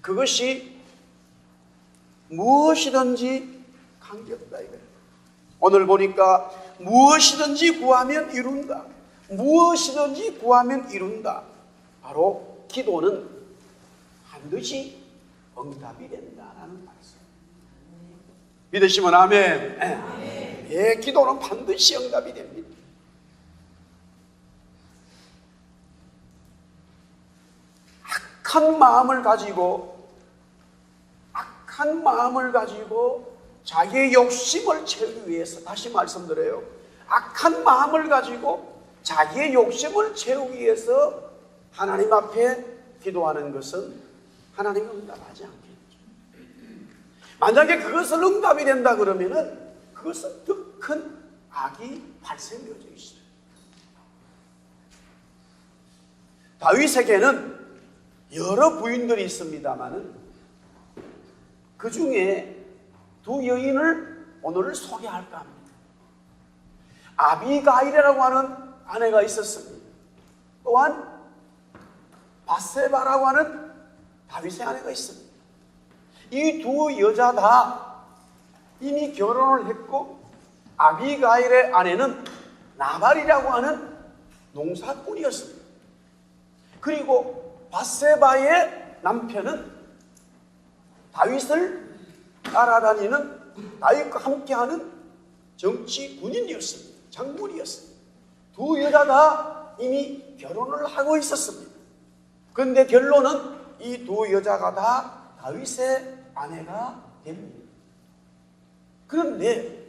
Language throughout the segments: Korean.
그것이 무엇이든지 관계없다 이거예요. 오늘 보니까 무엇이든지 구하면 이룬다. 무엇이든지 구하면 이룬다. 바로 기도는 반드시 응답이 된다라는 말씀. 믿으시면 아멘. 예, 기도는 반드시 응답이 됩니다. 악한 마음을 가지고 자기의 욕심을 채우기 위해서, 다시 말씀드려요, 악한 마음을 가지고 자기의 욕심을 채우기 위해서 하나님 앞에 기도하는 것은 하나님은 응답하지 않겠죠. 만약에 그것을 응답이 된다 그러면은 그것은 더 큰 악이 발생되어져 있어요. 다윗에게는 여러 부인들이 있습니다만은 그 중에 두 여인을 오늘 소개할까 합니다. 아비가일이라고 하는 아내가 있었습니다. 또한 바세바라고 하는 다윗의 아내가 있습니다. 이 두 여자 다 이미 결혼을 했고, 아비가일의 아내는 나발이라고 하는 농사꾼이었습니다. 그리고 바세바의 남편은 다윗을 따라다니는, 다윗과 함께하는 정치 군인이었습니다. 장군이었습니다. 두 여자 다 이미 결혼을 하고 있었습니다. 그런데 결론은 이 두 여자가 다 다윗의 아내가 됩니다. 그런데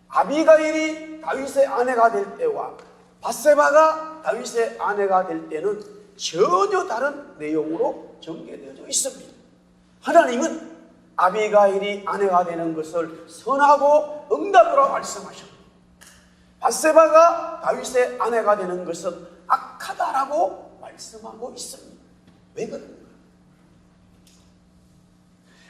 아비가일이 다윗의 아내가 될 때와 바세바가 다윗의 아내가 될 때는 전혀 다른 내용으로 전개되어져 있습니다. 하나님은 아비가일이 아내가 되는 것을 선하고 응답으로 말씀하셨고, 바세바가 다윗의 아내가 되는 것은 악하다라고 말씀하고 있습니다. 왜 그런가?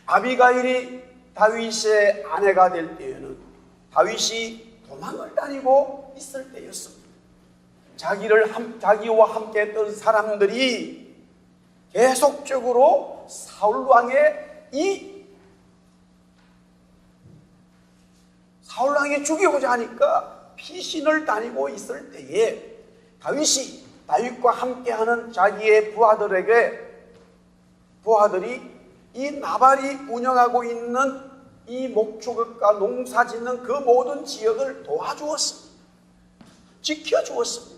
아비가일이 다윗의 아내가 될 때에는 다윗이 도망을 다니고 있을 때였습니다. 자기와 함께 했던 사람들이 계속적으로 사울왕에 죽이고자 하니까 피신을 다니고 있을 때에 다윗이 다윗과 함께하는 자기의 부하들이 이 나발이 운영하고 있는 이 목축과 농사 짓는 그 모든 지역을 도와주었습니다. 지켜주었습니다.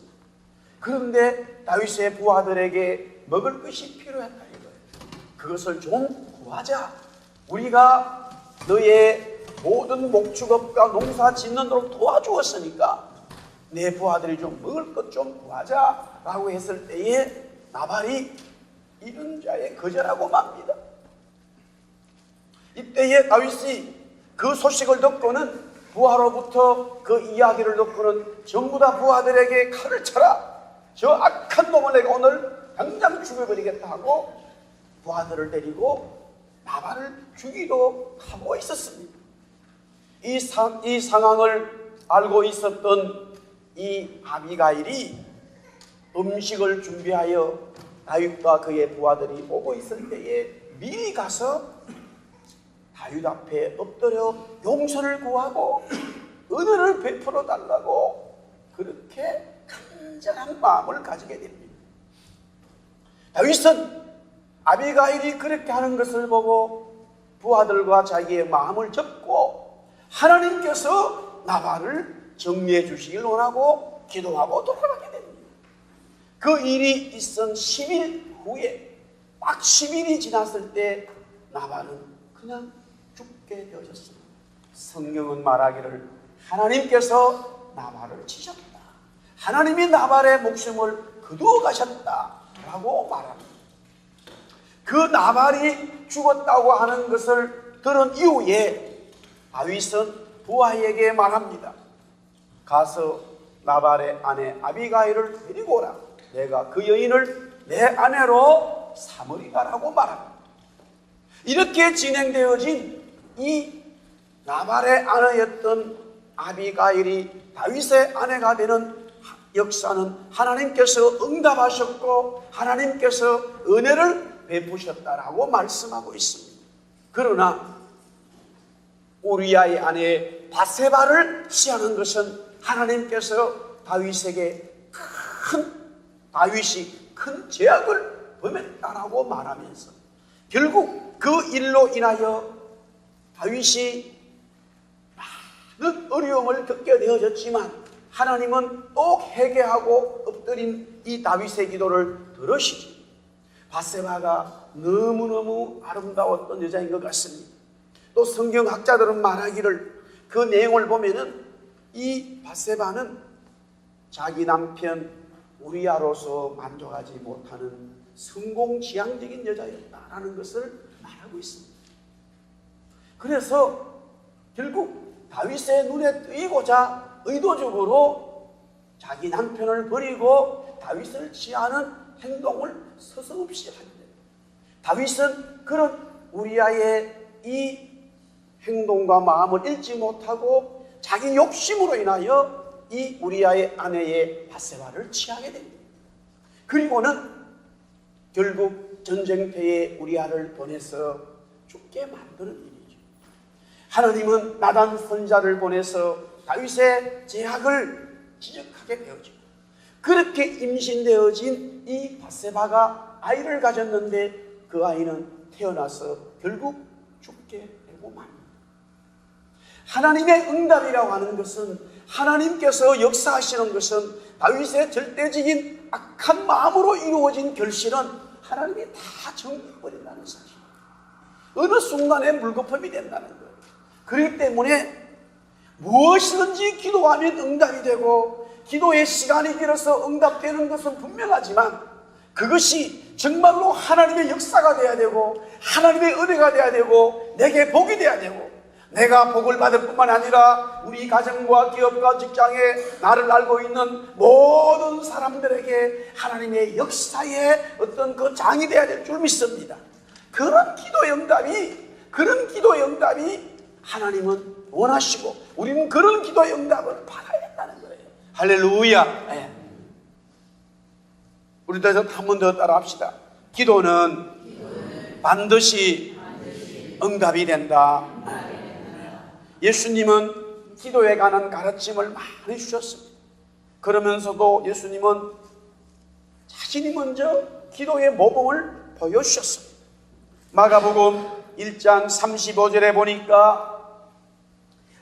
그런데 다윗의 부하들에게 먹을 것이 필요했다 이거예요. 그것을 좀 구하자. 우리가 너의 모든 목축업과 농사 짓는 데로 도와주었으니까 내 부하들이 좀 먹을 것 좀 구하자 라고 했을 때에 나발이 이런 자에 거절하고 맙니다. 이때에 다윗이 그 소식을 듣고는, 부하로부터 그 이야기를 듣고는 전부 다 부하들에게 칼을 쳐라, 저 악한 놈을 내가 오늘 당장 죽여버리겠다 하고 부하들을 데리고 나발을 죽이러 가고 있었습니다. 이 상황을 알고 있었던 이 아비가일이 음식을 준비하여 다윗과 그의 부하들이 오고 있을 때에 미리 가서 다윗 앞에 엎드려 용서를 구하고 은혜를 베풀어 달라고 그렇게 간절한 마음을 가지게 됩니다. 다윗은 아비가일이 그렇게 하는 것을 보고 부하들과 자기의 마음을 접고 하나님께서 나발을 정리해 주시길 원하고 기도하고 돌아가게 됩니다. 그 일이 있은 10일 후에, 딱 10일이 지났을 때 나발은 그냥 죽게 되어졌습니다. 성경은 말하기를 하나님께서 나발을 치셨다, 하나님이 나발의 목숨을 거두어 가셨다 라고 말합니다. 그 나발이 죽었다고 하는 것을 들은 이후에 다윗은 부하에게 말합니다. 가서 나발의 아내 아비가일을 데리고 오라. 내가 그 여인을 내 아내로 삼으리라고 말합니다. 이렇게 진행되어진 이 나발의 아내였던 아비가일이 다윗의 아내가 되는 역사는 하나님께서 응답하셨고 하나님께서 은혜를 베푸셨다라고 말씀하고 있습니다. 그러나 우리아의 아내 바세바를 취하는 것은 하나님께서 다윗이 큰 죄악을 범했다라고 말하면서 결국 그 일로 인하여 다윗이 많은 어려움을 겪게 되어졌지만 하나님은 또 회개하고 엎드린 이 다윗의 기도를 들으시지. 바세바가 너무너무 아름다웠던 여자인 것 같습니다. 또 성경학자들은 말하기를 그 내용을 보면은 이 바세바는 자기 남편 우리아로서 만족하지 못하는 성공지향적인 여자였다라는 것을 말하고 있습니다. 그래서 결국 다윗의 눈에 띄고자 의도적으로 자기 남편을 버리고 다윗을 취하는 행동을 서슴없이 하게 됩니다. 다윗은 그런 우리아의 이 행동과 마음을 잃지 못하고 자기 욕심으로 인하여 이 우리아의 아내의 바세바를 취하게 됩니다. 그리고는 결국 전쟁터에 우리아를 보내서 죽게 만드는 일이죠. 하나님은 나단 선지자를 보내서 다윗의 죄악을 지적하게 되어지고 그렇게 임신되어진 이 바세바가 아이를 가졌는데 그 아이는 태어나서 결국 죽게 되고 맙니다. 하나님의 응답이라고 하는 것은 하나님께서 역사하시는 것은 다윗의 절대적인 악한 마음으로 이루어진 결실은 하나님이 다 정리해버린다는 사실. 어느 순간에 물거품이 된다는 거예요. 그렇기 때문에 무엇이든지 기도하면 응답이 되고 기도의 시간이 길어서 응답되는 것은 분명하지만 그것이 정말로 하나님의 역사가 돼야 되고 하나님의 은혜가 돼야 되고 내게 복이 돼야 되고 내가 복을 받을 뿐만 아니라 우리 가정과 기업과 직장에 나를 알고 있는 모든 사람들에게 하나님의 역사의 어떤 그 장이 돼야 될 줄 믿습니다. 그런 기도의 응답이 하나님은 원하시고 우리는 그런 기도의 응답을 받아야 된다는 거예요. 할렐루야. 네. 우리도 한 번 더 따라 합시다. 기도는 반드시 응답이 된다. 예수님은 기도에 관한 가르침을 많이 주셨습니다. 그러면서도 예수님은 자신이 먼저 기도의 모범을 보여주셨습니다. 마가복음 1장 35절에 보니까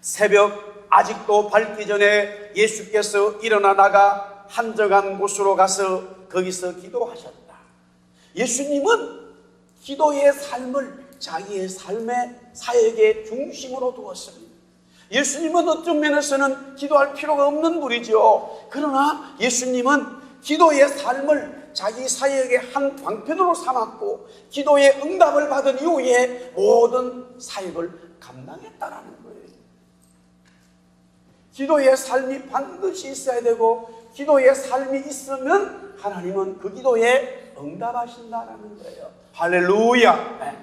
새벽 아직도 밝기 전에 예수께서 일어나 나가 한적한 곳으로 가서 거기서 기도하셨다. 예수님은 기도의 삶을 자기의 삶의 사역의 중심으로 두었습니다. 예수님은 어떤 면에서는 기도할 필요가 없는 분이죠. 그러나 예수님은 기도의 삶을 자기 사역의 한 방편으로 삼았고 기도의 응답을 받은 이후에 모든 사역을 감당했다라는 거예요. 기도의 삶이 반드시 있어야 되고 기도의 삶이 있으면 하나님은 그 기도에 응답하신다라는 거예요. 할렐루야. 네.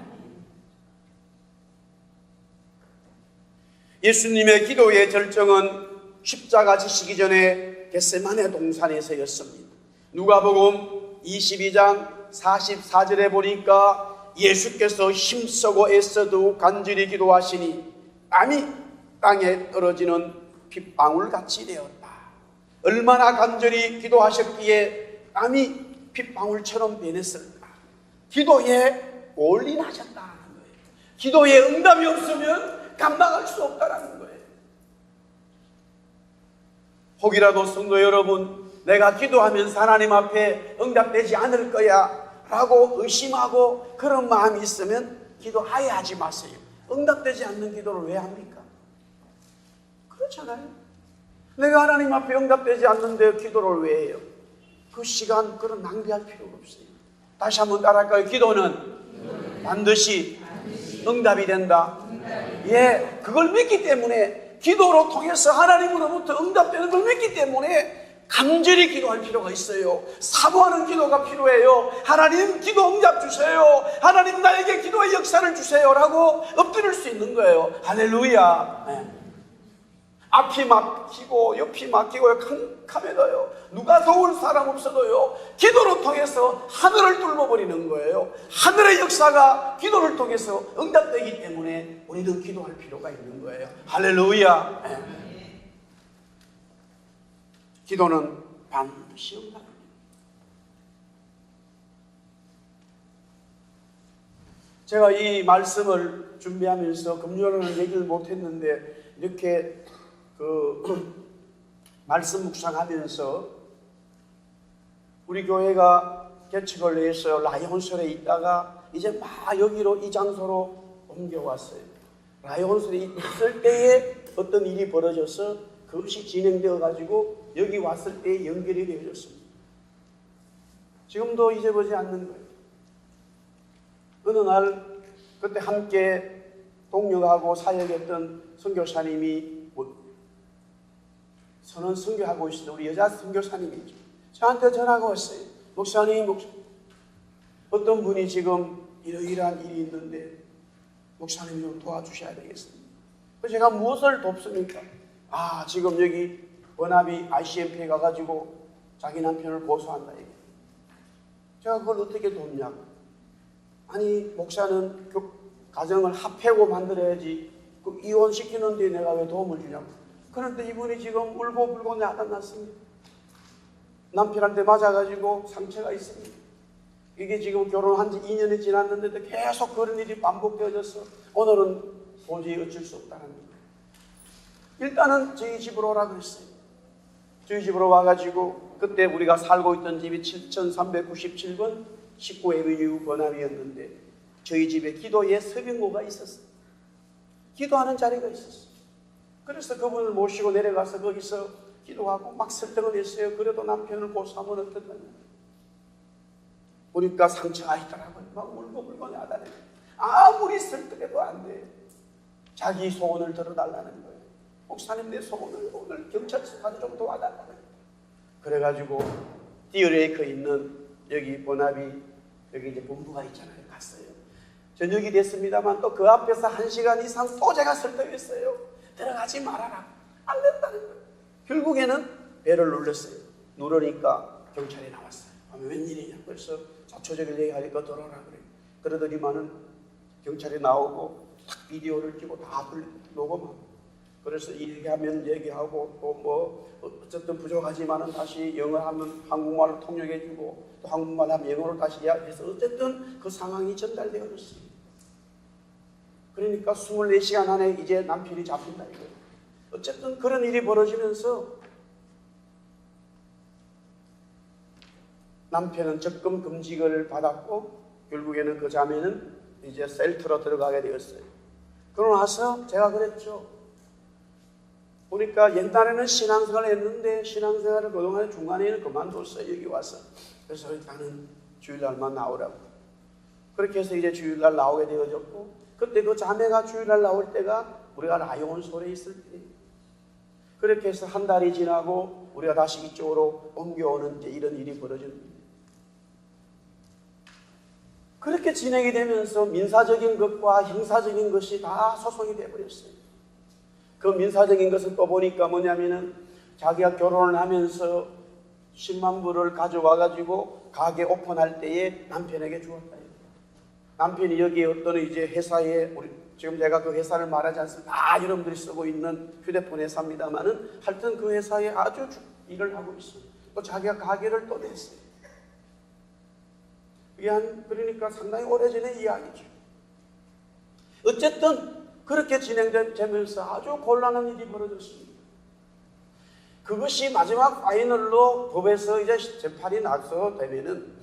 예수님의 기도의 절정은 십자가 지시기 전에 겟세마네 동산에서였습니다. 누가복음 22장 44절에 보니까 예수께서 힘쓰고 애써도 간절히 기도하시니 땀이 땅에 떨어지는 핏방울같이 되었다. 얼마나 간절히 기도하셨기에 땀이 핏방울처럼 변했을까. 기도에 올인하셨다는 거예요. 기도에 응답이 없으면 감당할 수 없다는 거예요. 혹이라도 성도 여러분, 내가 기도하면서 하나님 앞에 응답되지 않을 거야 라고 의심하고 그런 마음이 있으면 기도 아예 하지 마세요. 응답되지 않는 기도를 왜 합니까? 그렇잖아요. 내가 하나님 앞에 응답되지 않는데 기도를 왜 해요? 그 시간 그런 낭비할 필요가 없어요. 다시 한번 따라할까요? 기도는 반드시 응답이 된다. 예, 그걸 믿기 때문에 기도로 통해서 하나님으로부터 응답되는 걸 믿기 때문에 간절히 기도할 필요가 있어요. 사모하는 기도가 필요해요. 하나님 기도 응답 주세요. 하나님 나에게 기도의 역사를 주세요 라고 엎드릴 수 있는 거예요. 할렐루야. 네. 앞이 막히고 옆이 막히고 캄캄해져요. 누가 도울 사람 없어도요, 기도를 통해서 하늘을 뚫어버리는 거예요. 하늘의 역사가 기도를 통해서 응답되기 때문에 우리는 기도할 필요가 있는 거예요. 할렐루야. 네. 기도는 반드시 응답합니다. 제가 이 말씀을 준비하면서 금요일은 얘기를 못했는데 이렇게 말씀 묵상하면서 우리 교회가 개척을 해서 라이온설에 있다가 이제 막 여기로 이 장소로 옮겨왔어요. 라이온설에 있을 때에 어떤 일이 벌어져서 그것이 진행되어 가지고 여기 왔을 때 연결이 되어졌습니다. 지금도 잊어보지 않는 거예요. 어느 날 그때 함께 동역하고 사역했던 선교사님이 선언 선교하고 있을 때 우리 여자 선교사님이죠. 저한테 전화가 왔어요. 목사님, 어떤 분이 지금 이러이러한 일이 있는데 목사님이 좀 도와주셔야 되겠습니다. 그래서 제가 무엇을 돕습니까? 지금 여기 원합이 ICMP에 가가지고 자기 남편을 고소한다. 제가 그걸 어떻게 돕냐고. 아니, 목사는 가정을 합해고 만들어야지 이혼시키는데 내가 왜 도움을 주냐고. 그런데 이분이 지금 울고불고 야단났습니다. 남편한테 맞아가지고 상처가 있습니다. 이게 지금 결혼한 지 2년이 지났는데도 계속 그런 일이 반복되어져서 오늘은 도저히 어쩔 수 없다는 거예요. 일단은 저희 집으로 오라 그랬어요. 저희 집으로 와가지고 그때 우리가 살고 있던 집이 7397번 19에비뉴 번합이었는데 저희 집에 기도의 서빙고가 있었어요. 기도하는 자리가 있었어요. 그래서 그분을 모시고 내려가서 거기서 기도하고 막 설득을 했어요. 그래도 남편을 고소하면 어떡하냐. 보니까 상처가 있더라고요. 막 울고 야단해요. 아무리 설득해도 안 돼요. 자기 소원을 들어달라는 거예요. 목사님, 내 소원을 오늘 경찰서 가서 좀 도와달라는 거예요. 그래가지고 디어레이크에 있는 여기 번합이 여기 이제 본부가 있잖아요. 갔어요. 저녁이 됐습니다만 또 그 앞에서 1시간 이상 또 제가 설득했어요. 들어가지 말아라. 안 된다는 거예요. 결국에는 배를 눌렀어요. 누르니까 경찰이 나왔어요. 웬일이냐. 그래서 자초적인 얘기하니까 들어오라 그래요. 그러더니만은 경찰이 나오고 딱 비디오를 찍고 다 녹음하고, 그래서 얘기하면 얘기하고 또 뭐 어쨌든 부족하지만은 다시 영어 하면 한국말로 통역해주고 또 한국말 하면 영어로 다시 이야기해서 어쨌든 그 상황이 전달되어졌어요. 그러니까 24시간 안에 이제 남편이 잡힌다 이거예요. 어쨌든 그런 일이 벌어지면서 남편은 적금 금지를 받았고 결국에는 그 자매는 이제 셀터로 들어가게 되었어요. 그러고 나서 제가 그랬죠. 보니까 옛날에는 신앙생활을 했는데 신앙생활을 그동안에 중간에는 그만뒀어요. 여기 와서. 그래서 일단은 주일날만 나오라고. 그렇게 해서 이제 주일날 나오게 되어졌고, 그때 그 자매가 주일날 나올 때가 우리가 라이온솔에 있을 때, 그렇게 해서 한 달이 지나고 우리가 다시 이쪽으로 옮겨오는 이제 이런 일이 벌어집니다. 그렇게 진행이 되면서 민사적인 것과 형사적인 것이 다 소송이 되어버렸어요. 그 민사적인 것은 또 보니까 뭐냐면은 자기가 결혼을 하면서 10만 불을 가져와가지고 가게 오픈할 때에 남편에게 주었다. 남편이 여기 어떤 이제 회사에, 우리 지금 제가 그 회사를 말하지 않습니다. 다 여러분들이 쓰고 있는 휴대폰 회사입니다만은 하여튼 그 회사에 아주 일을 하고 있어요. 또 자기가 가게를 또 냈어요. 그러니까 상당히 오래전의 이야기죠. 어쨌든 그렇게 진행되면서 아주 곤란한 일이 벌어졌습니다. 그것이 마지막 파이널로 법에서 이제 재판이 나서 되면은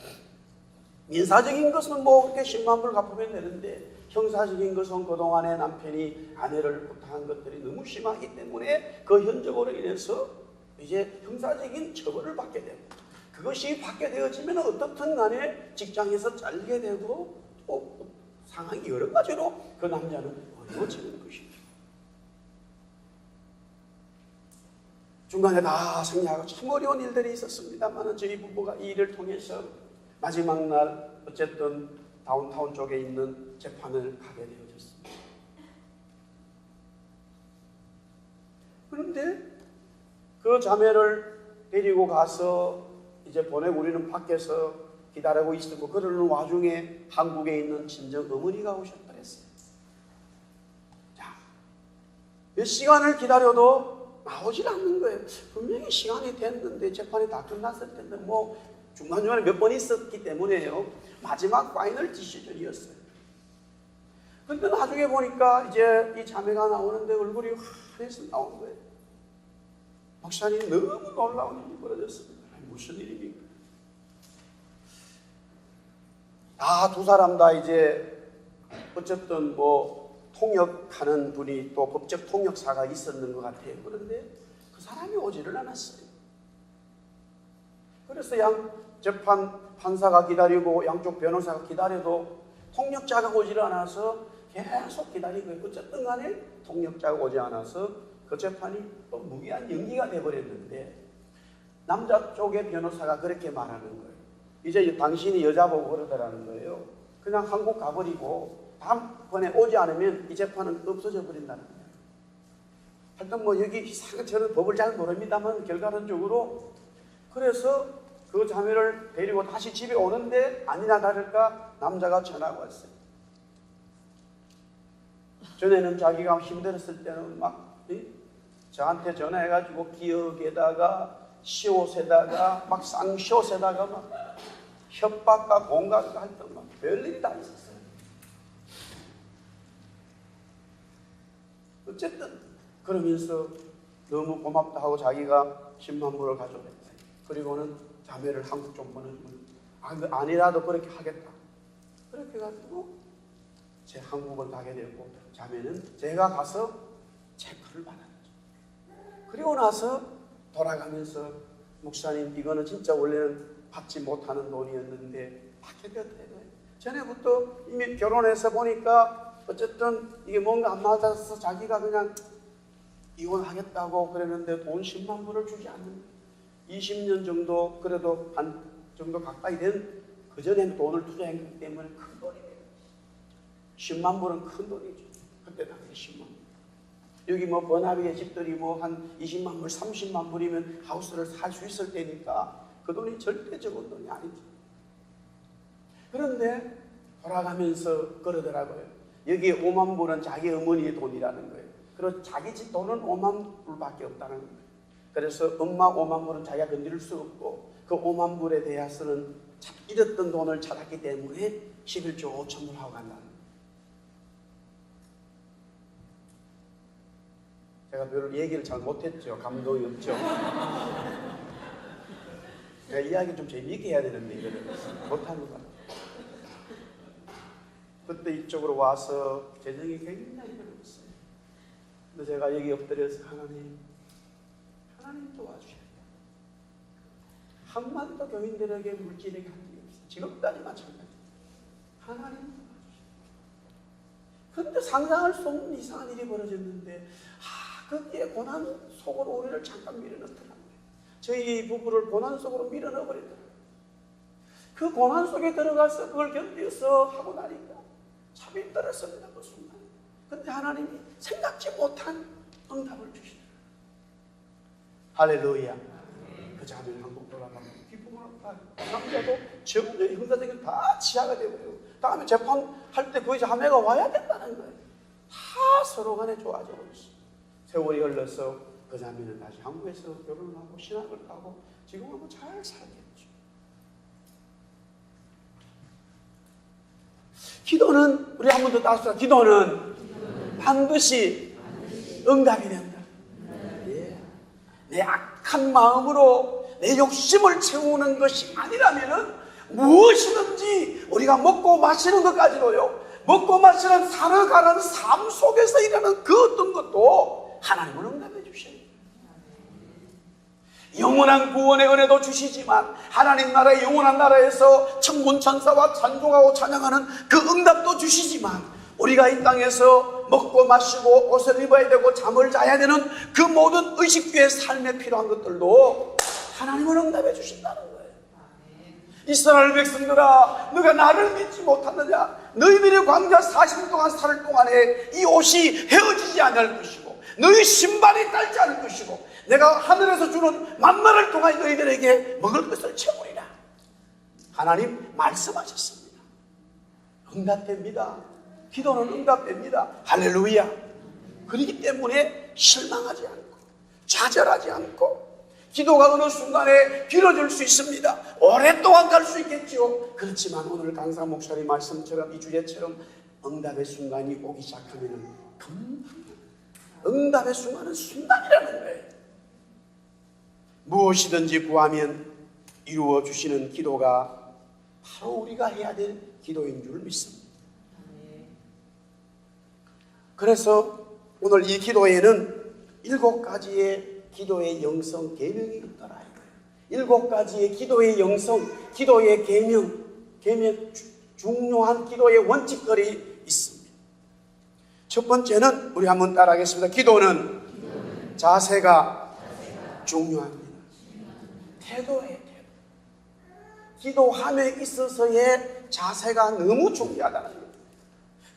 민사적인 것은 뭐 그렇게 10만 불 갚으면 되는데 형사적인 것은 그동안에 남편이 아내를 부탁한 것들이 너무 심하기 때문에 그 현적으로 인해서 이제 형사적인 처벌을 받게 됩니다. 그것이 받게 되어지면 어떻든 간에 직장에서 잘리게 되고 또 상황이 여러 가지로 그 남자는 어려워지는 것이죠. 중간에 다 생략하고 참 어려운 일들이 있었습니다만 저희 부부가 이 일을 통해서 마지막 날 어쨌든 다운타운 쪽에 있는 재판을 가게 되어졌습니다. 그런데 그 자매를 데리고 가서 이제 보내고 우리는 밖에서 기다리고 있었고, 그러는 와중에 한국에 있는 친정 어머니가 오셨다 했어요. 자, 몇 시간을 기다려도 나오질 않는 거예요. 분명히 시간이 됐는데, 재판이 다 끝났을 텐데, 뭐 중간중간에 몇 번 있었기 때문에요. 마지막 파이널 디시전이었어요. 근데 나중에 보니까 이제 이 자매가 나오는데 얼굴이 환해서 나오는 거예요. 목사님, 너무 놀라운 일이 벌어졌습니다. 무슨 일입니까? 두 사람 다 이제 어쨌든 뭐 통역하는 분이 또 법적 통역사가 있었는 것 같아요. 그런데 그 사람이 오지를 않았어요. 그래서 판사가 기다리고 양쪽 변호사가 기다려도 통역자가 오지를 않아서 계속 기다리고, 어쨌든 간에 통역자가 오지 않아서 그 재판이 또 무기한 연기가 돼버렸는데, 남자 쪽의 변호사가 그렇게 말하는 거예요. 이제 당신이 여자 보고 그러더라는 거예요. 그냥 한국 가버리고 다음번에 오지 않으면 이 재판은 없어져 버린다는 거예요. 하여튼 뭐 여기 이상한, 저는 법을 잘 모릅니다만 결과론적으로 그래서 그 자매를 데리고 다시 집에 오는데 아니나 다를까 남자가 전화가 왔어요. 전에는 자기가 힘들었을 때는 막 저한테 전화해가지고 기억에다가 시옷에다가 막 쌍시옷에다가 막 협박과 공갈과 했던 막 별일이 다 있었어요. 어쨌든 그러면서 너무 고맙다 하고 자기가 10만 불을 가져왔어요. 그리고는 자매를 한국 좀 보내주면 아니라도 그렇게 하겠다. 그렇게 해가지고 제 한국을 가게 되었고, 자매는 제가 가서 체크를 받았죠. 그리고 나서 돌아가면서 목사님, 이거는 진짜 원래는 받지 못하는 돈이었는데 받게 되었대요. 전에부터 이미 결혼해서 보니까 어쨌든 이게 뭔가 안 맞아서 자기가 그냥 이혼하겠다고 그랬는데 돈 10만 불을 주지 않는 거예요. 20년 정도, 그래도 반 정도 가까이 된 그전에는 돈을 투자했기 때문에 큰 돈이에요. 10만 불은 큰 돈이죠. 그때 당시 10만 불. 여기 뭐 번화비의 집들이 뭐 한 20만 불, 30만 불이면 하우스를 살 수 있을 때니까 그 돈이 절대 적은 돈이 아니죠. 그런데 돌아가면서 그러더라고요. 여기에 5만 불은 자기 어머니의 돈이라는 거예요. 그리고 자기 집 돈은 5만 불밖에 없다는 거예요. 그래서 엄마 5만 불은 자기가 건드릴 수 없고, 그 5만 불에 대해서는 잃었던 돈을 찾았기 때문에 11조 5천을 하고 간다는 거예요. 제가 별로 얘기를 잘 못했죠. 감동이 없죠. 내가 이야기 좀 재미있게 해야 되는데 이거를 못하는 것 같아요. 그때 이쪽으로 와서 재정이 굉장히 어려웠어요. 근데 제가 여기 엎드려서 하나님 도와주셔야 돼요. 한마디도 교인들에게 물질에게 한 적이 없어요. 지금까지 마찬가지. 하나님 도와주셔야 돼요. 근데 상상할 수 없는 이상한 일이 벌어졌는데, 거기에 고난 속으로 우리를 잠깐 밀어넣더라고요. 저희 부부를 고난 속으로 밀어넣어버리더라고요. 그 고난 속에 들어가서 그걸 견뎌서 하고 나니까 참 힘들었습니다. 그 순간. 근데 하나님이 생각지 못한 응답을 주시더라고요. 할렐루야. 그 자매는 한국 돌아가면 기쁨을 얻고, 남자도 전부 형사적인 다 치하가 되고요. 다음에 재판할 때 그 자매가 와야 된다는 거예요. 다 서로 간에 좋아지고 있어요. 세월이 흘러서 그 자매는 다시 한국에서 결혼을 하고 신학을 하고 지금은 뭐 잘 살겠죠. 기도는, 우리 한 번 더 따라서, 기도는 반드시 응답이 된다. 내 악한 마음으로 내 욕심을 채우는 것이 아니라면은 무엇이든지 우리가 먹고 마시는 것까지도요, 먹고 마시는 살아가는 삶 속에서 일하는 그 어떤 것도 하나님은 응답해 주셔요. 영원한 구원의 은혜도 주시지만 하나님 나라의 영원한 나라에서 천군 천사와 찬송하고 찬양하는 그 응답도 주시지만, 우리가 이 땅에서 먹고 마시고 옷을 입어야 되고 잠을 자야 되는 그 모든 의식주의 삶에 필요한 것들도 하나님은 응답해 주신다는 거예요. 이스라엘 백성들아, 너가 나를 믿지 못하느냐? 너희들의 광야 40년 동안 살 동안에 이 옷이 헤어지지 않을 것이고 너희 신발이 딸지 않을 것이고 내가 하늘에서 주는 만나를 통하여 너희들에게 먹을 것을 채우리라. 하나님 말씀하셨습니다. 응답됩니다. 기도는 응답됩니다. 할렐루야. 그렇기 때문에 실망하지 않고 좌절하지 않고 기도가 어느 순간에 길어질 수 있습니다. 오랫동안 갈 수 있겠죠. 그렇지만 오늘 강사 목사님 말씀처럼 이 주제처럼 응답의 순간이 오기 시작하면 금방 응답의 순간은 순간이라는 거예요. 무엇이든지 구하면 이루어 주시는 기도가 바로 우리가 해야 될 기도인 줄 믿습니다. 그래서 오늘 이 기도에는 7가지의 기도의 영성 계명이 있더라 이거예요. 7가지의 기도의 영성, 기도의 계명, 중요한 기도의 원칙들이 있습니다. 첫 번째는 우리 한번 따라하겠습니다. 기도는 자세가 중요합니다. 태도예요. 기도함에 있어서의 자세가 너무 중요하다는 거예요.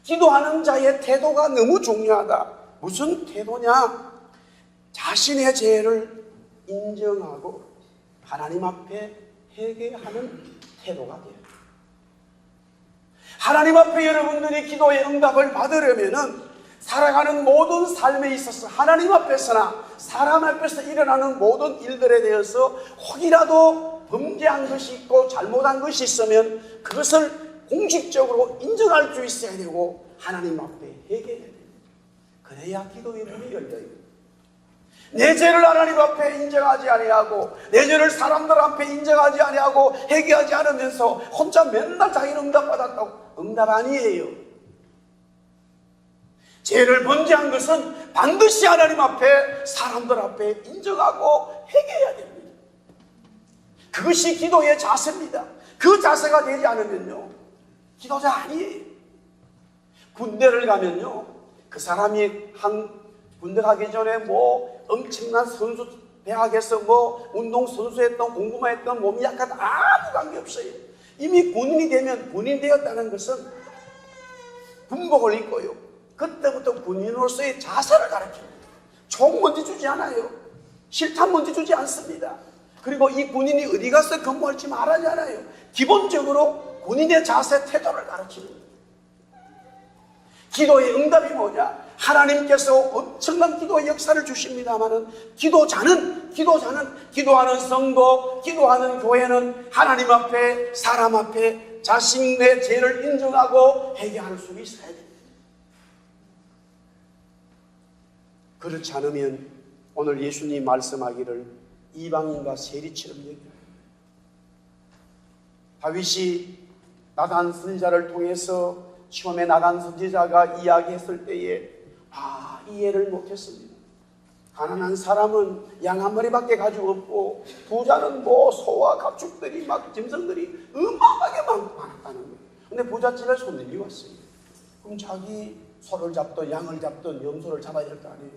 기도하는 자의 태도가 너무 중요하다. 무슨 태도냐? 자신의 죄를 인정하고 하나님 앞에 회개하는 태도가 돼요. 하나님 앞에 여러분들이 기도의 응답을 받으려면은 살아가는 모든 삶에 있어서 하나님 앞에서나 사람 앞에서 일어나는 모든 일들에 대해서 혹이라도 범죄한 것이 있고 잘못한 것이 있으면 그것을 공식적으로 인정할 수 있어야 되고 하나님 앞에 회개해야 됩니다. 그래야 기도의 문이 열려요. 내 죄를 하나님 앞에 인정하지 아니하고 내 죄를 사람들 앞에 인정하지 아니하고 회개하지 않으면서 혼자 맨날 자기는 응답받았다고 응답 아니에요. 죄를 범죄한 것은 반드시 하나님 앞에 사람들 앞에 인정하고 회개해야 됩니다. 그것이 기도의 자세입니다. 그 자세가 되지 않으면요 기도자 아니에요. 군대를 가면요 그 사람이 군대 가기 전에 뭐 엄청난 선수 대학에서 뭐 운동선수했던 공부만 했던 몸이 약간 아무 관계없어요. 이미 군인이 되면 군인 되었다는 것은 군복을 입고요 그때부터 군인으로서의 자세를 가르칩니다. 총 먼저 주지 않아요. 실탄 먼저 주지 않습니다. 그리고 이 군인이 어디 가서 근무할지 말하지 않아요. 기본적으로 군인의 자세 태도를 가르칩니다. 기도의 응답이 뭐냐? 하나님께서 엄청난 기도의 역사를 주십니다마는 기도하는 성도, 기도하는 교회는 하나님 앞에 사람 앞에 자신의 죄를 인정하고 회개할 수 있어야 됩니다. 그렇지 않으면 오늘 예수님 말씀하기를 이방인과 세리처럼 얘기합니다. 다윗이 나단 선지자를 통해서 처음에 나단 선지자가 이야기했을 때에 이해를 못했습니다. 가난한 사람은 양 한 마리밖에 가지고 없고 부자는 뭐 소와 가축들이 막 짐승들이 어마어마하게 많았다는 거예요. 근데 부잣집에 손님이 왔어요. 그럼 자기 소를 잡던 양을 잡던 염소를 잡아야 될 거 아니에요.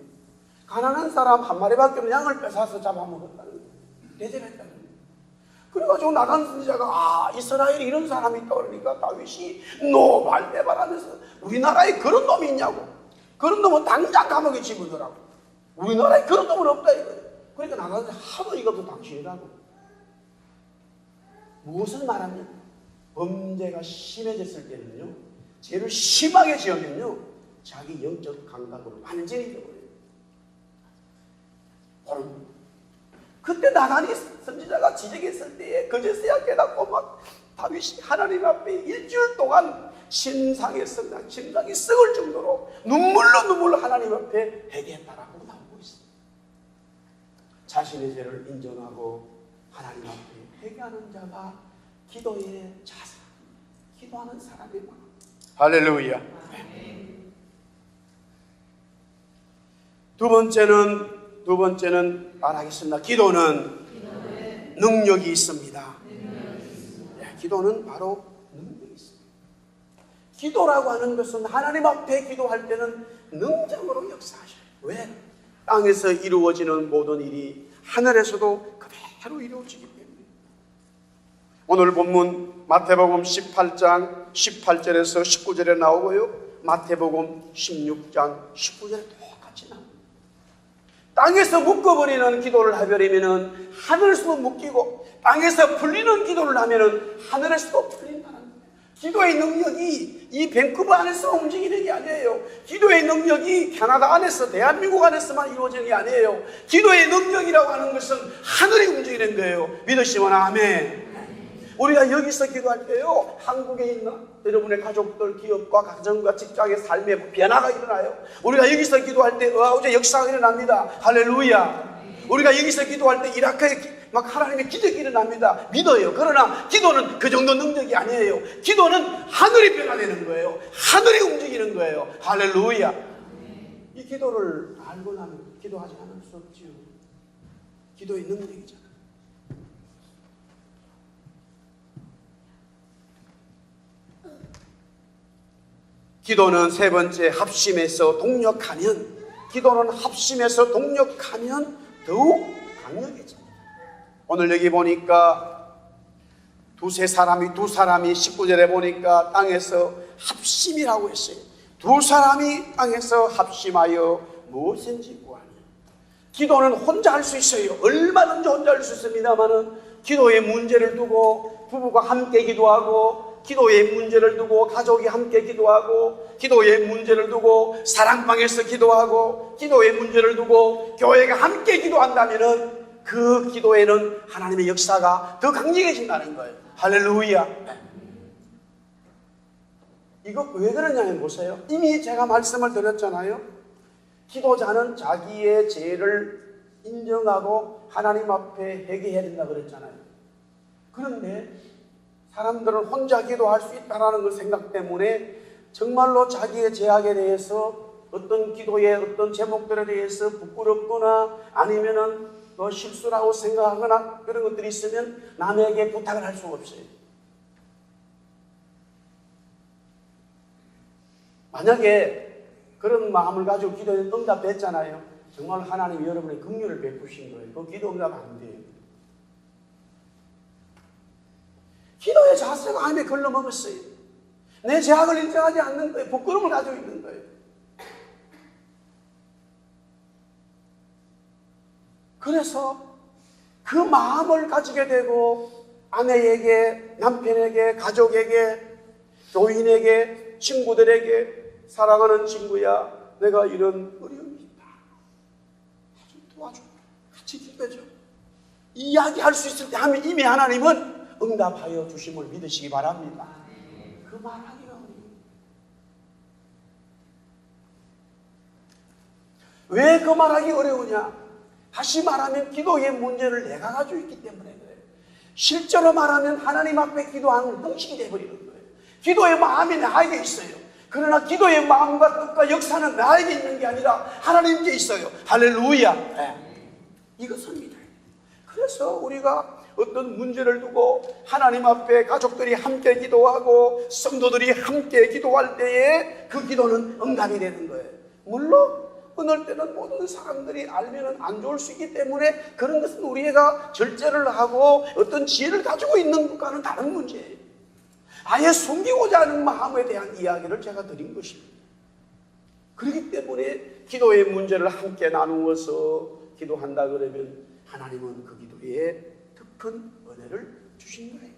가난한 사람 한 마리밖에 없는 양을 뺏어서 잡아먹었다는 거예요. 대접했다는 거예요. 그래가지고 나단 선지자가 이스라엘에 이런 사람이 있다 그러니까 다윗이 노발대발하면서 우리나라에 그런 놈이 있냐고. 그런 놈은 당장 감옥에 집어넣으라고. 우리나라에 그런 놈은 없다 이거예요. 그러니까 나단 선지자가 하도 이것도 당신이라고. 무엇을 말하면 범죄가 심해졌을 때는요 죄를 심하게 지으면요 자기 영적 감각으로 완전히 잊어버려요. 그때 나단이 선지자가 지적했을 때에 그제서야 깨닫고 막 다윗이 하나님 앞에 일주일 동안 심상이 썩을 정도로 눈물로 하나님 앞에 회개했다라고 나오고 있습니다. 자신의 죄를 인정하고 하나님 앞에 회개하는 자가 기도의 자세, 기도하는 사람의 마음. 할렐루야. 두 번째는 말하겠습니다. 기도는 능력이 있습니다. 기도는 바로 능력이 있습니다. 기도라고 하는 것은 하나님 앞에 기도할 때는 능력으로 역사하셔요. 왜? 땅에서 이루어지는 모든 일이 하늘에서도 그대로 이루어지기 때문에. 오늘 본문 마태복음 18장 18절에서 19절에 나오고요 마태복음 16장 19절에 똑같이 나옵니다. 땅에서 묶어버리는 기도를 해버리면 하늘에서도 묶이고, 땅에서 풀리는 기도를 하면 하늘에서도 풀린다는 거예요. 기도의 능력이 이 밴쿠버 안에서 움직이는 게 아니에요. 기도의 능력이 캐나다 안에서, 대한민국 안에서만 이루어지는 게 아니에요. 기도의 능력이라고 하는 것은 하늘이 움직이는 거예요. 믿으시면 아멘. 우리가 여기서 기도할 때요, 한국에 있는 여러분의 가족들, 기업과 가정과 직장의 삶의 변화가 일어나요. 우리가 여기서 기도할 때 어제 역사가 일어납니다. 할렐루야. 우리가 여기서 기도할 때 이라크에 막 하나님의 기적이 일어납니다. 믿어요. 그러나 기도는 그 정도 능력이 아니에요. 기도는 하늘이 변화되는 거예요. 하늘이 움직이는 거예요. 할렐루야. 이 기도를 알고 나면 기도하지 않을 수 없지요. 기도의 능력이잖아요. 기도는 세 번째, 합심해서 동력하면, 기도는 합심해서 동력하면 더욱 강력해집니다. 오늘 여기 보니까 두 사람이 19절에 보니까 땅에서 합심이라고 했어요. 두 사람이 땅에서 합심하여 무엇인지 구하니. 기도는 혼자 할 수 있어요. 얼마든지 혼자 할 수 있습니다만은 기도의 문제를 두고 부부가 함께 기도하고, 기도의 문제를 두고 가족이 함께 기도하고, 기도의 문제를 두고 사랑방에서 기도하고, 기도의 문제를 두고 교회가 함께 기도한다면은 그 기도에는 하나님의 역사가 더 강력해진다는 거예요. 할렐루야. 이거 왜 그러냐면 보세요. 이미 제가 말씀을 드렸잖아요. 기도자는 자기의 죄를 인정하고 하나님 앞에 회개해야 된다 그랬잖아요. 그런데 사람들은 혼자 기도할 수 있다는 그 생각 때문에 정말로 자기의 죄악에 대해서, 어떤 기도의 어떤 제목들에 대해서 부끄럽거나 아니면은 실수라고 생각하거나 그런 것들이 있으면 남에게 부탁을 할 수가 없어요. 만약에 그런 마음을 가지고 기도에 응답됐잖아요. 정말 하나님이 여러분의 긍휼을 베푸신 거예요. 그 기도 응답 안 돼요. 기도의 자세가 하나님에 걸러먹었어요. 내 죄악을 인정하지 않는 거예요. 부끄러움을 가지고 있는 거예요. 그래서 그 마음을 가지게 되고 아내에게, 남편에게, 가족에게, 교인에게, 친구들에게, 사랑하는 친구야, 내가 이런 어려움이 있다. 좀 도와줘. 같이 기도해줘. 이야기할 수 있을 때 하면 이미 하나님은 응답하여 주심을 믿으시기 바랍니다. 그 말하기가 어려워요. 왜 그 말하기 어려우냐? 다시 말하면 기도의 문제를 내가 가지고 있기 때문에 그래요. 실제로 말하면 하나님 앞에 기도하는 형식이 되어버리는 거예요. 기도의 마음이 나에게 있어요. 그러나 기도의 마음과 뜻과 역사는 나에게 있는 게 아니라 하나님께 있어요. 할렐루야. 네. 이것입니다. 그래서 우리가 어떤 문제를 두고 하나님 앞에 가족들이 함께 기도하고 성도들이 함께 기도할 때에 그 기도는 응답이 되는 거예요. 물론 어느 때는 모든 사람들이 알면 안 좋을 수 있기 때문에 그런 것은 우리가 절제를 하고 어떤 지혜를 가지고 있는 것과는 다른 문제예요. 아예 숨기고자 하는 마음에 대한 이야기를 제가 드린 것입니다. 그렇기 때문에 기도의 문제를 함께 나누어서 기도한다 그러면 하나님은 그 기도에 큰 은혜를 주신 거예요.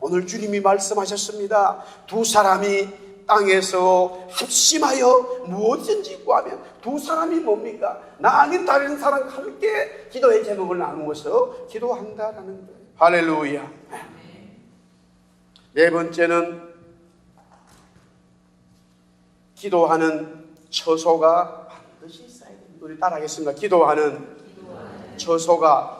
오늘 주님이 말씀하셨습니다. 두 사람이 땅에서 합심하여 무엇인지 구하면, 두 사람이 뭡니까? 나 아닌 다른 사람과 함께 기도의 제목을 나누어서 기도한다라는 거예요. 할렐루야. 네 번째는 기도하는 처소가 반드시 있어야 됩니다. 우리 따라하겠습니다. 기도하는 처소가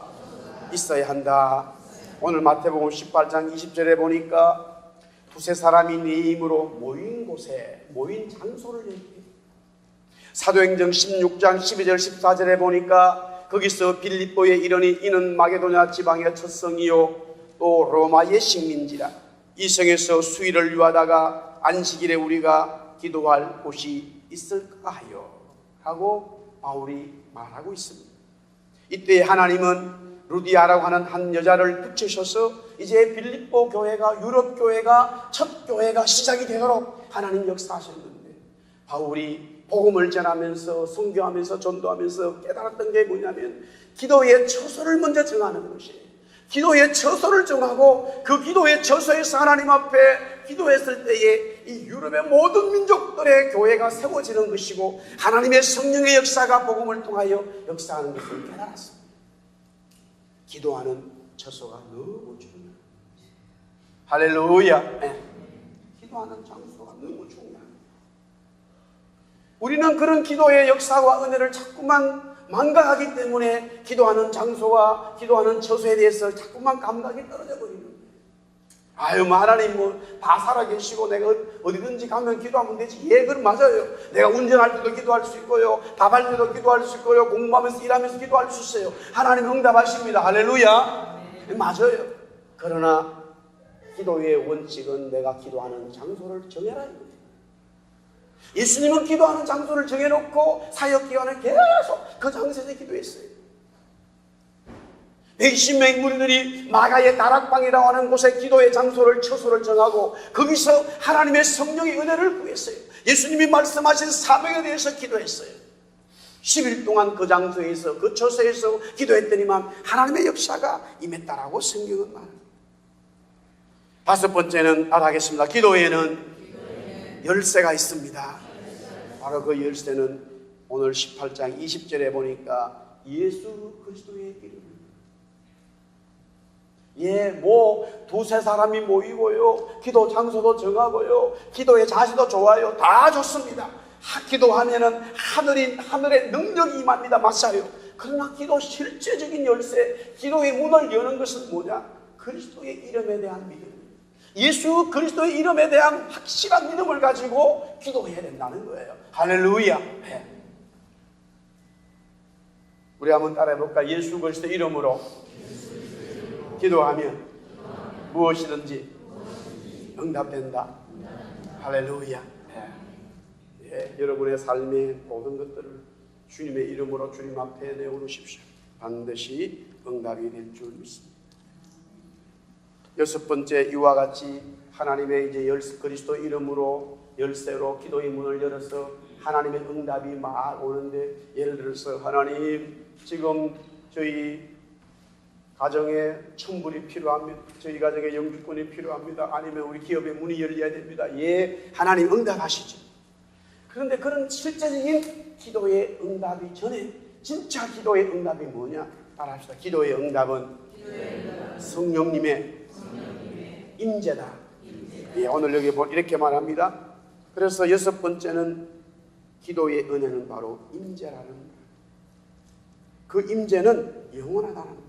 있어야 한다. 오늘 마태복음 18장 20절에 보니까 두세 사람이 네 힘으로 모인 곳에, 모인 장소를 얘기해요. 사도행전 16장 12절 14절에 보니까 거기서 빌립보에 이르니 이는 마게도냐 지방의 첫 성이요 또 로마의 식민지라. 이 성에서 수일을 유하다가 안식일에 우리가 기도할 곳이 있을까 하여 하고 바울이 말하고 있습니다. 이때 하나님은 루디아라고 하는 한 여자를 붙이셔서 이제 빌립보 교회가, 유럽 교회가, 첫 교회가 시작이 되도록 하나님 역사하셨는데, 바울이 복음을 전하면서 선교하면서 전도하면서 깨달았던 게 뭐냐면 기도의 처소를 먼저 정하는 것이에요. 기도의 처소를 정하고 그 기도의 처소에서 하나님 앞에 기도했을 때에 이 유럽의 모든 민족들의 교회가 세워지는 것이고 하나님의 성령의 역사가 복음을 통하여 역사하는 것을 깨달았습니다. 기도하는 처소가 너무 중요해요. 할렐루야. 네. 기도하는 장소가 너무 중요해요. 우리는 그런 기도의 역사와 은혜를 자꾸만 망각하기 때문에 기도하는 장소와 기도하는 처소에 대해서 자꾸만 감각이 떨어져 버리는 거예요. 아유, 하나님 다 살아계시고 내가 어디든지 가면 기도하면 되지. 예, 그럼 맞아요. 내가 운전할 때도 기도할 수 있고요, 밥할 때도 기도할 수 있고요, 공부하면서 일하면서 기도할 수 있어요. 하나님 응답하십니다. 할렐루야. 맞아요. 그러나 기도의 원칙은 내가 기도하는 장소를 정해라 이거예요. 예수님은 기도하는 장소를 정해놓고 사역 기간을 계속 그 장소에서 기도했어요. 120명의 무리들이 마가의 다락방이라고 하는 곳에 기도의 장소를 처소를 정하고 거기서 하나님의 성령의 은혜를 구했어요. 예수님이 말씀하신 사명에 대해서 기도했어요. 10일 동안 그 장소에서 그 처소에서 기도했더니만 하나님의 역사가 임했다라고 성경은 말합니다. 다섯 번째는 따라하겠습니다. 기도에는 열쇠가 있습니다. 바로 그 열쇠는 오늘 18장 20절에 보니까 예수 그리스도의 이름입니다. 예, 두세 사람이 모이고요, 기도 장소도 정하고요, 기도의 자세도 좋아요, 다 좋습니다. 기도하면은 하늘의 능력이 임합니다. 맞아요. 그러나 기도 실제적인 열쇠, 기도의 문을 여는 것은 뭐냐? 그리스도의 이름에 대한 믿음. 예수 그리스도의 이름에 대한 확실한 믿음을 가지고 기도해야 된다는 거예요. 할렐루야. 네. 우리 한번 따라해볼까? 예수 그리스도 이름으로 기도하면 무엇이든지 응답된다. 할렐루야. 네. 네. 여러분의 삶의 모든 것들을 주님의 이름으로 주님 앞에 내어놓으십시오. 반드시 응답이 될 줄 믿습니다. 여섯 번째, 이와 같이 하나님의 이제 그리스도 이름으로 열쇠로 기도의 문을 열어서 하나님의 응답이 막 오는데, 예를 들어서 하나님 지금 저희 가정에 천불이 필요합니다. 저희 가정에 영주권이 필요합니다. 아니면 우리 기업의 문이 열려야 됩니다. 예, 하나님 응답하시죠. 그런데 그런 실제적인 기도의 응답이 전에 진짜 기도의 응답이 뭐냐? 따라합시다. 기도의 응답은 성령님의 임재다. 예, 오늘 여기 이렇게 말합니다. 그래서 여섯 번째는 기도의 은혜는 바로 임재라는 거예요. 그 임재는 영원하다는 거예요.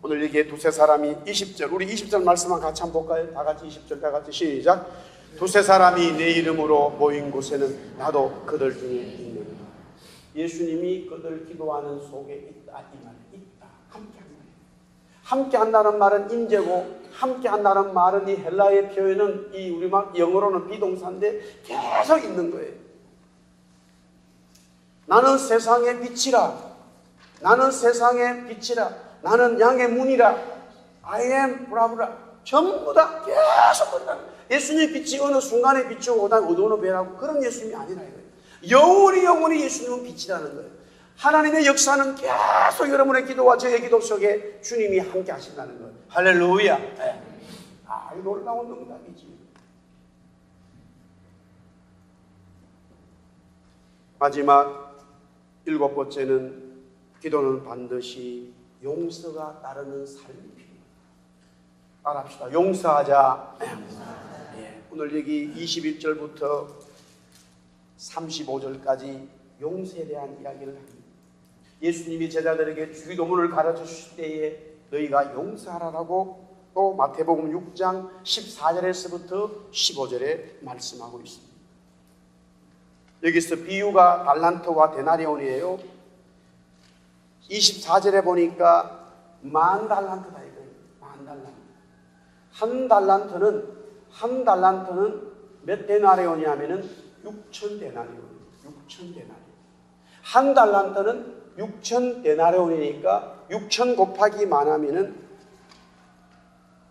오늘 여기에 두세 사람이 20절, 우리 20절 말씀만 같이 한번 볼까요? 다 같이 20절 다 같이 시작. 두세 사람이 내 이름으로 모인 곳에는 나도 그들 중에 있느니라. 예수님이 그들 기도하는 속에 있다, 이 말. 있다, 함께 한다. 함께 한다는 말은 임재고, 함께 한다는 말은 이 헬라의 표현은 이 우리말 영어로는 비동사인데 계속 있는 거예요. 나는 세상의 빛이라. 나는 세상의 빛이라. 나는 양의 문이라. I am 브라브라. 전부 다 계속 그런다. 예수님의 빛이 어느 순간에 비추고 오다 어두운 배라고 그런 예수님이 아니라 이거예요. 영원히 예수님은 빛이라는 거예요. 하나님의 역사는 계속 여러분의 기도와 저의 기도 속에 주님이 함께 하신다는 거예요. 할렐루야. 네. 놀라운 응답이지. 마지막 일곱 번째는 기도는 반드시 용서가 따르는 삶이 필요합니다. 따라합시다. 용서하자. 네. 오늘 여기 21절부터 35절까지 용서에 대한 이야기를 합니다. 예수님이 제자들에게 주기도문을 가르쳐 주실 때에 너희가 용서하라고 또 마태복음 6장 14절에서부터 15절에 말씀하고 있습니다. 여기서 비유가 달란트와 데나리온이에요. 24절에 보니까 10,000달란트다 이거예요. 10,000달란트. 한 달란트는 몇 데나리온이냐면은 6,000데나리온. 6,000데나리온. 한 달란트는 6,000데나리온이니까 6,000 곱하기 만하면은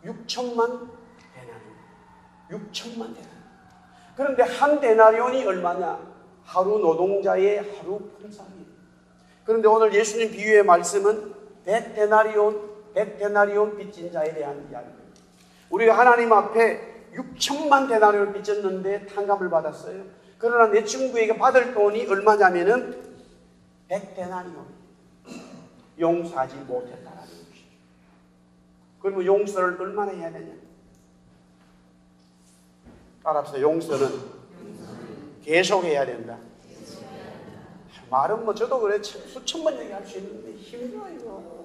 6천만 데나리온. 6천만 데나리온. 그런데 한 데나리온이 얼마냐? 하루 노동자의 하루 품삯이에요. 그런데 오늘 예수님 비유의 말씀은 100데나리온 빚진 자에 대한 이야기입니다. 우리가 하나님 앞에 6천만 데나리온을 빚졌는데 탕감을 받았어요. 그러나 내 친구에게 받을 돈이 얼마냐면은 100데나리온. 용서하지 못했다라는 것이죠. 그러면 용서를 얼마나 해야 되냐? 따라합시다. 용서는 계속 해야 된다. 말은 뭐 저도 그래 수천 번 얘기할 수 있는데 힘들어요.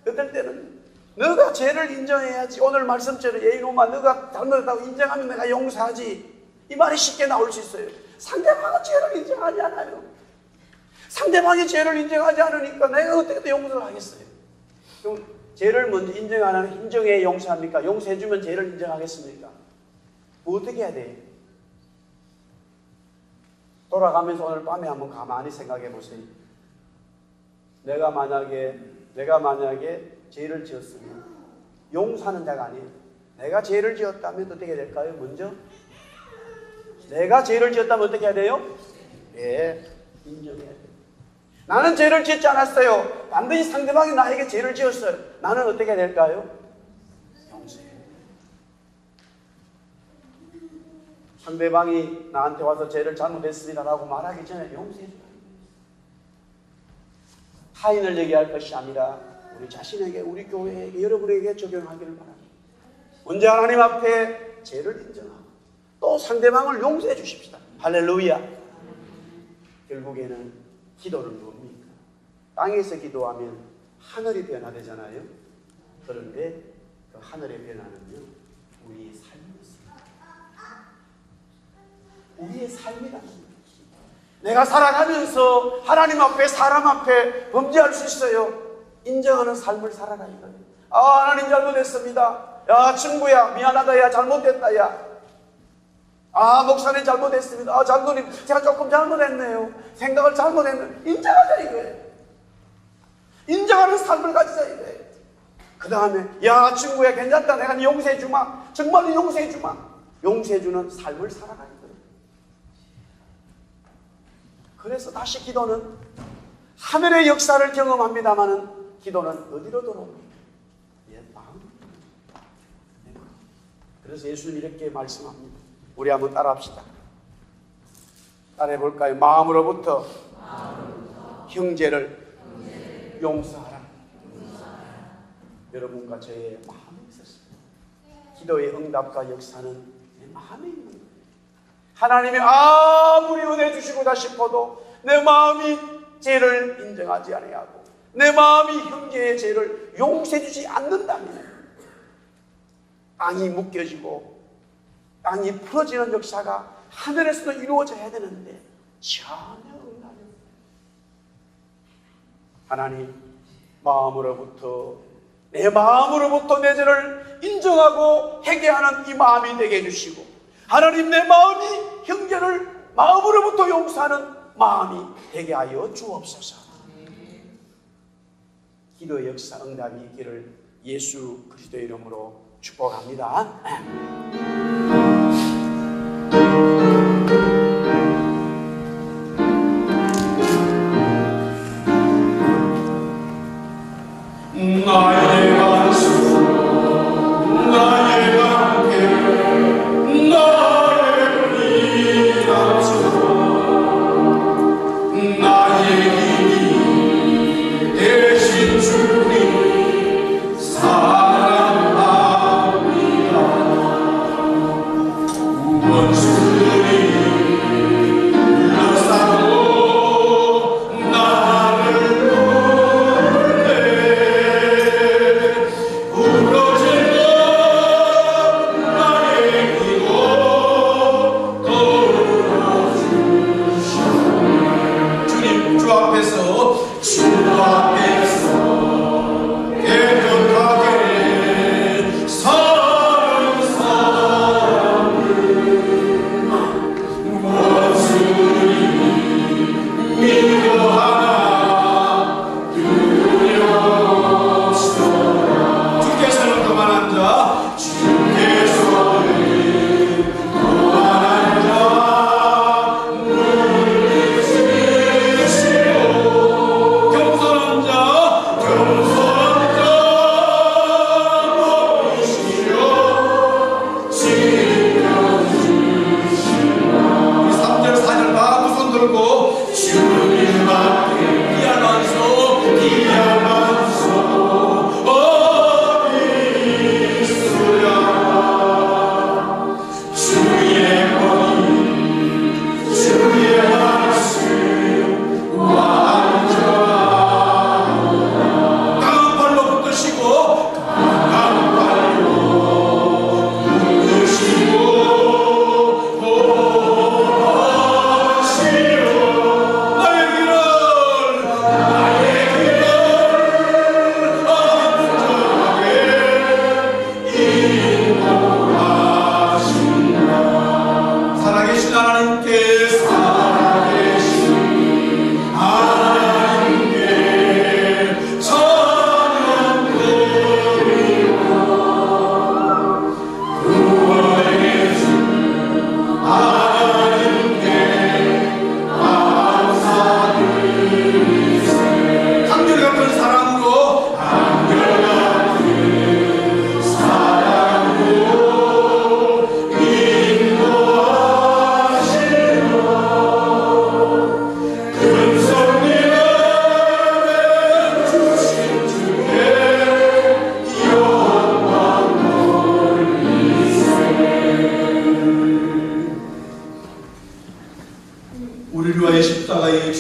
어떨 때는 너가 죄를 인정해야지. 오늘 말씀처럼 이놈아 너가 잘못했다고 인정하면 내가 용서하지. 이 말이 쉽게 나올 수 있어요. 상대방은 죄를 인정하지 않아요. 상대방이 죄를 인정하지 않으니까 내가 어떻게 용서를 하겠어요? 그럼 죄를 먼저 인정해야 용서합니까? 용서해주면 죄를 인정하겠습니까? 뭐 어떻게 해야 돼요? 돌아가면서 오늘 밤에 한번 가만히 생각해 보세요. 내가 만약에 죄를 지었으면 용서하는 자가 아니에요. 내가 죄를 지었다면 어떻게 될까요? 먼저 내가 죄를 지었다면 어떻게 해야 돼요? 예, 인정해야 돼요. 나는 죄를 짓지 않았어요. 반드시 상대방이 나에게 죄를 지었어요. 나는 어떻게 해야 될까요? 용서해야 돼요. 상대방이 나한테 와서 죄를 잘못했습니다라고 말하기 전에 용서해 줘야 돼요. 타인을 얘기할 것이 아니라 우리 자신에게, 우리 교회에게, 여러분에게 적용하기를 바랍니다. 먼저 하나님 앞에 죄를 인정하고 또 상대방을 용서해 주십시다. 할렐루야. 결국에는 기도는 뭡니까? 땅에서 기도하면 하늘이 변화되잖아요. 그런데 그 하늘의 변화는요, 우리의 삶이었습니다. 우리의 삶이라는 거예요. 내가 살아가면서 하나님 앞에, 사람 앞에 범죄할 수 있어요. 인정하는 삶을 살아라 이거예요. 아, 하나님 잘못했습니다. 야, 친구야, 미안하다. 야, 잘못했다. 야. 아, 목사님 잘못했습니다. 아, 장로님 제가 조금 잘못했네요. 생각을 잘못했네요. 인정하자 이거예요. 인정하는 삶을 가지자 이거예요. 그 다음에 야, 친구야 괜찮다. 내가 용서해 주마. 정말로 용서해 주마. 용서해 주는 삶을 살아가 이거예요. 그래서 다시 기도는 하늘의 역사를 경험합니다마는 기도는 어디로 돌아옵니까? 예, 마음. 그래서 예수님 이렇게 말씀합니다. 우리 한번 따라합시다. 따라해볼까요? 마음으로부터 형제를 용서하라. 여러분과 저의 마음에 있었습니다. 기도의 응답과 역사는 내 마음에 있는 거예요. 하나님이 아무리 은혜 주시고다 싶어도 내 마음이 죄를 인정하지 아니하고 내 마음이 형제의 죄를 용서해 주지 않는다면 땅이 묶여지고 땅이 풀어지는 역사가 하늘에서도 이루어져야 되는데 전혀 응답이 없어요. 하나님, 내 마음으로부터 내 죄를 인정하고 회개하는 이 마음이 되게 해주시고, 하나님, 내 마음이 형제를 마음으로부터 용서하는 마음이 되게 하여 주옵소서. 기도의 역사 응답이 있기를 예수 그리스도의 이름으로 축복합니다. 나의 반수, 나의 관계, 나의 미라죠. 나의 힘이 대신 주님 사랑합니다. 원수들이 불러싸고 나를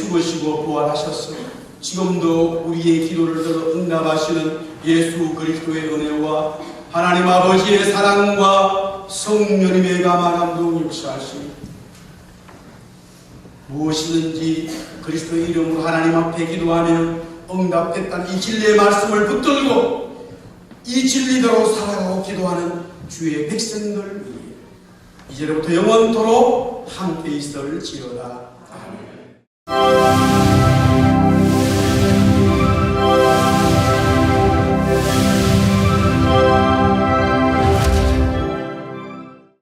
죽으시고 부활하셨어 지금도 우리의 기도를 들어 응답하시는 예수 그리스도의 은혜와 하나님 아버지의 사랑과 성령님의 감화감동 역사하시니 무엇이든지 그리스도의 이름으로 하나님 앞에 기도하면 응답됐다는 이 진리의 말씀을 붙들고 이 진리대로 살아가고 기도하는 주의 백성들 위해 이제로부터 영원토록 함께 있을지어다. 아멘.